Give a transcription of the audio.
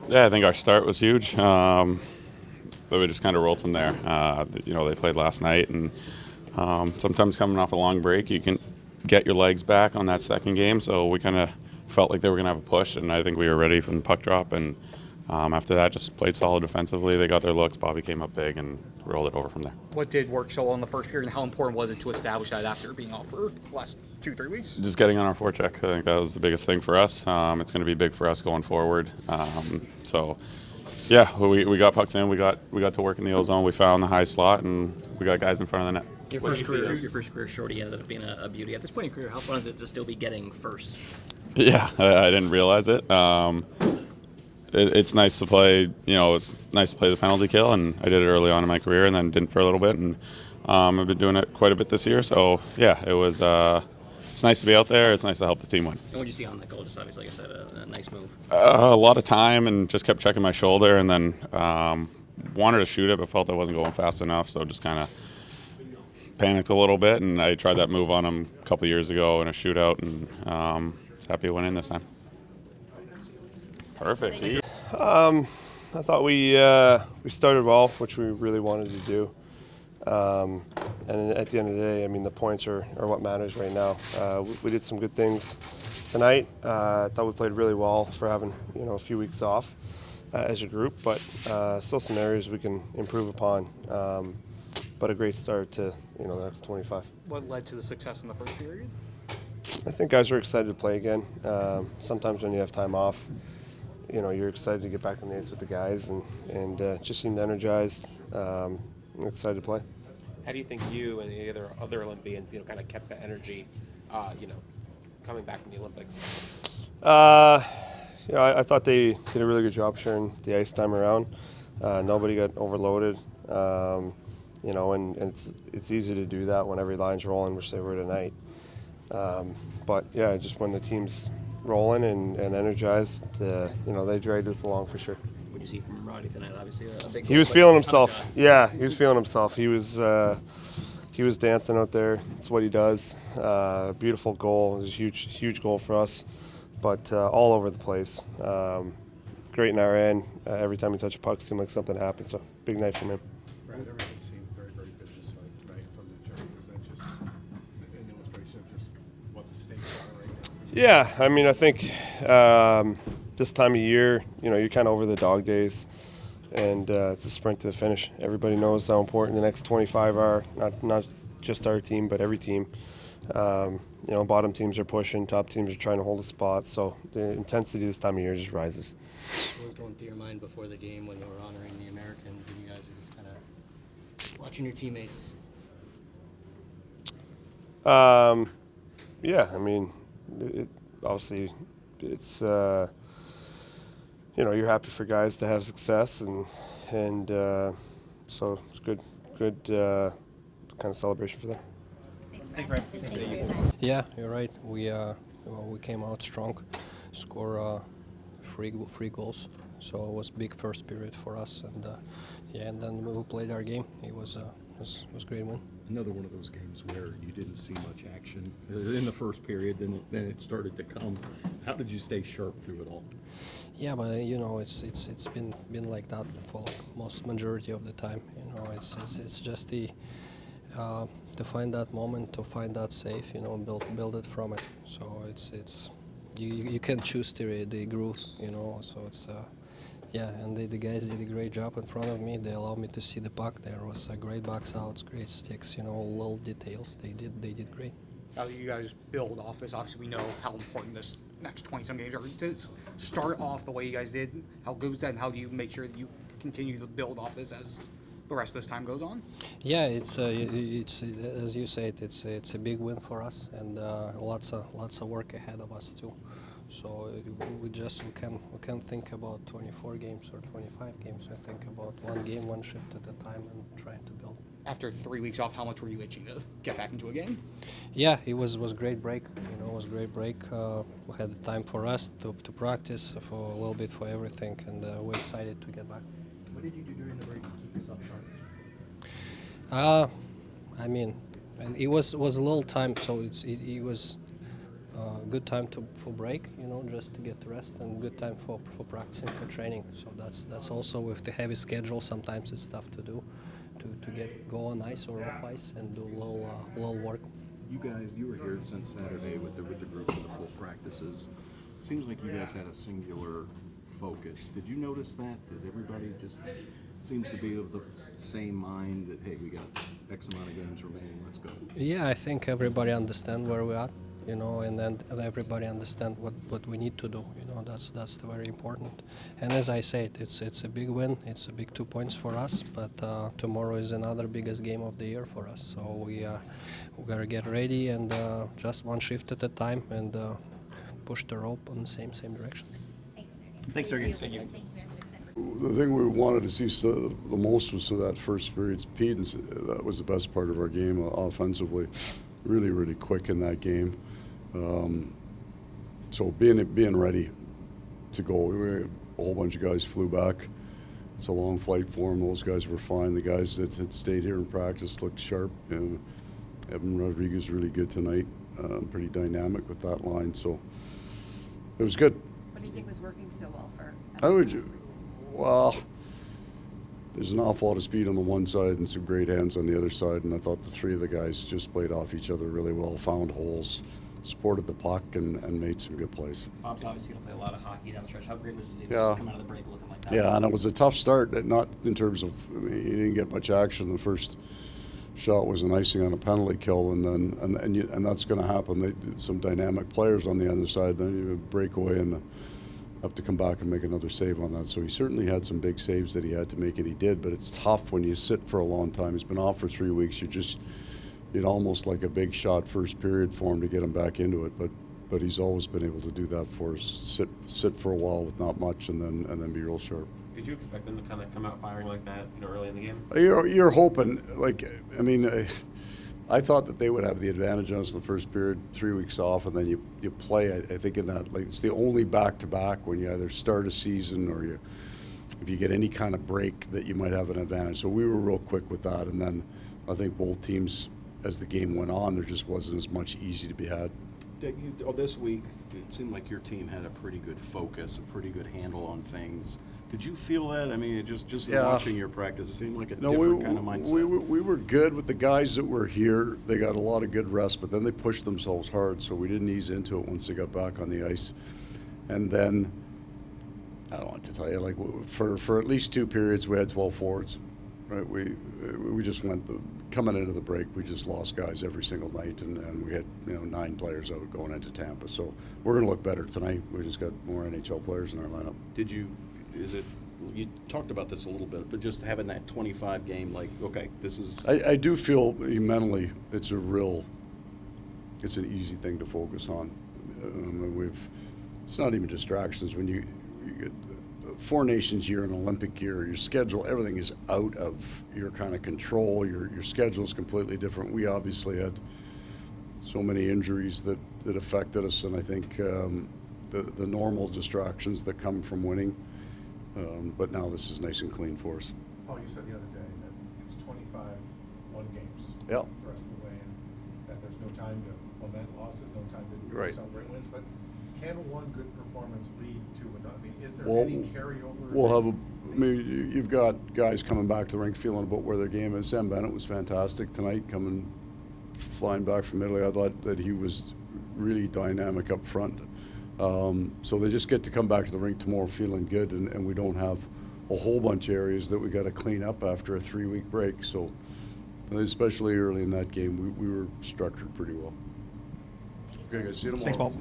Yeah, I think our start was huge. But we just kind of rolled from there. They played last night, and sometimes coming off a long break, you can get your legs back on that second game. So we kind of felt like they were going to have a push, and I think we were ready from the puck drop. And after that, just played solid defensively. They got their looks. Bobby came up big and rolled it over from there. What did work so well in the first period, and how important was it to establish that after being off for the last 2-3 weeks? Just getting on our forecheck. I think that was the biggest thing for us. It's going to be big for us going forward. Yeah, we got pucks in. We got to work in the O zone. We found the high slot, and we got guys in front of the net. Your first career shorty ended up being a beauty. At this point in your career, how fun is it to still be getting first? Yeah, I didn't realize it. It's nice to play. It's nice to play the penalty kill, and I did it early on in my career, and then didn't for a little bit, and I've been doing it quite a bit this year. So yeah, it was. It's nice to be out there. It's nice to help the team win. And what did you see on that goal? Just obviously, like I said, a nice move. A lot of time, and just kept checking my shoulder, and then wanted to shoot it, but felt I wasn't going fast enough, so just kind of panicked a little bit. And I tried that move on him a couple years ago in a shootout, and happy to win in this time. Perfect. I thought we started well, which we really wanted to do. And at the end of the day, I mean, the points are what matters right now. We did some good things tonight. I thought we played really well for having a few weeks off as a group, but still some areas we can improve upon. But a great start to the next 25. What led to the success in the first period? I think guys are excited to play again. Sometimes when you have time off, you're excited to get back on the ice with the guys and just seemed energized. I'm excited to play. How do you think you and the other Olympians, kind of kept the energy, coming back from the Olympics? I thought they did a really good job sharing the ice time around. Nobody got overloaded, and it's easy to do that when every line's rolling, which they were tonight. But yeah, just when the team's rolling and energized, they dragged us along for sure. What did you see from Roddy tonight? Obviously, a big. He was feeling himself. Yeah, he was feeling himself. He was dancing out there. It's what he does. Beautiful goal. It was a huge goal for us, but all over the place. Great in our end. Every time he touched a puck, it seemed like something happened. So big night from him. Brad, everything seemed very, very business-like tonight from the jump. Was that just an illustration of just what the stakes are right now? Yeah, I mean, I think this time of year, you're kind of over the dog days, and it's a sprint to the finish. Everybody knows how important the next 25 are, not just our team, but every team. Bottom teams are pushing, top teams are trying to hold a spot, so the intensity this time of year just rises. What was going through your mind before the game when you were honoring the Americans and you guys were just kind of watching your teammates? Yeah, I mean, obviously it's you're happy for guys to have success, and so it's good kind of celebration for them. Thanks, Brad. Yeah, you're right. We came out strong, score three goals. So it was big first period for us, and and then we played our game. It was a great win. Another one of those games where you didn't see much action in the first period, then it started to come. How did you stay sharp through it all? Yeah, but it's been like that for most majority of the time. It's just to find that moment, to find that safe, build it from it. So it's you can choose the growth, So it's and the guys did a great job in front of me. They allowed me to see the puck. There was a great box outs, great sticks, little details. They did great. How do you guys build off this? Obviously, we know how important this next 20-some games are. To start off the way you guys did, how good was that, and how do you make sure that you continue to build off this as the rest of this time goes on? Yeah, it's as you said, it's a big win for us, and lots of work ahead of us too. So we can think about 24 games or 25 games. I think about one game, one shift at a time, and trying to build. After 3 weeks off, how much were you itching to get back into a game? Yeah, it was a great break. It was a great break. We had the time for us to practice for a little bit for everything, and we're excited to get back. What did you do during the break to keep yourself sharp? I mean, it was a little time, so it was good time for break, just to get rest, and good time for practicing, for training. So that's also with the heavy schedule. Sometimes it's tough to do, to go on ice or off ice and do a little work. You were here since Saturday with the group for the full practices. Seems like you guys had a singular focus. Did you notice that? Did everybody just seems to be of the same mind that, hey, we got X amount of games remaining, let's go? Yeah, I think everybody understand where we are, and then everybody understand what we need to do. That's very important. And as I said, it's a big win. It's a big 2 points for us. But tomorrow is another biggest game of the year for us. So we gotta get ready and just one shift at a time and push the rope on the same direction. Thanks, Sergei. The thing we wanted to see the most was that first period speed, and that was the best part of our game offensively. Really, really quick in that game. So being ready to go. A whole bunch of guys flew back. It's a long flight for them. Those guys were fine. The guys that had stayed here in practice looked sharp. Evan Rodrigues really good tonight. Pretty dynamic with that line. So it was good. What do you think was working so well for? Well, there's an awful lot of speed on the one side and some great hands on the other side, and I thought the three of the guys just played off each other really well, found holes, supported the puck, and made some good plays. Bob's obviously going to play a lot of hockey down the stretch. How great was it to Yeah. come out of the break looking like that? Yeah, and it was a tough start, not in terms of, he didn't get much action. The first shot was an icing on a penalty kill, and that's going to happen. Some dynamic players on the other side, then you break away and have to come back and make another save on that. So he certainly had some big saves that he had to make, and he did, but it's tough when you sit for a long time. He's been off for 3 weeks. You'd almost like a big shot first period for him to get him back into it, but he's always been able to do that for us, sit for a while with not much and then be real sharp. Did you expect them to kind of come out firing like that, early in the game? You're hoping, I thought that they would have the advantage on us in the first period, 3 weeks off, and then you play. I think in that, it's the only back-to-back when you either start a season or if you get any kind of break that you might have an advantage. So we were real quick with that, and then I think both teams, as the game went on, there just wasn't as much easy to be had. Dick, this week, it seemed like your team had a pretty good focus, a pretty good handle on things. Did you feel that? Just watching your practice, it seemed like a different kind of mindset. We were good with the guys that were here. They got a lot of good rest, but then they pushed themselves hard, so we didn't ease into it once they got back on the ice. And then, I don't want to tell you, for at least 2 periods, we had 12 forwards. Right? We just went coming into the break. We just lost guys every single night, and we had 9 players out going into Tampa. So we're going to look better tonight. We just got more NHL players in our lineup. You talked about this a little bit, but just having that 25 game, okay, this is. I do feel mentally it's an easy thing to focus on. It's not even distractions when you get 4 nations year, an Olympic year, your schedule, everything is out of your kind of control. Your schedule is completely different. We obviously had so many injuries that affected us, and I think the normal distractions that come from winning. But now this is nice and clean for us. Paul, you said the other day that it's 25 one games Yeah. the rest of the way, and that there's no time to lament losses, no time to Right. celebrate wins. But can one good performance lead to another? Is there Well, any carryover? We'll have you've got guys coming back to the rink feeling about where their game is. Sam Bennett was fantastic tonight, flying back from Italy. I thought that he was really dynamic up front. So they just get to come back to the rink tomorrow feeling good, and we don't have a whole bunch of areas that we got to clean up after a 3-week break. So especially early in that game, we were structured pretty well. Okay, guys, see you tomorrow. Thanks, Paul.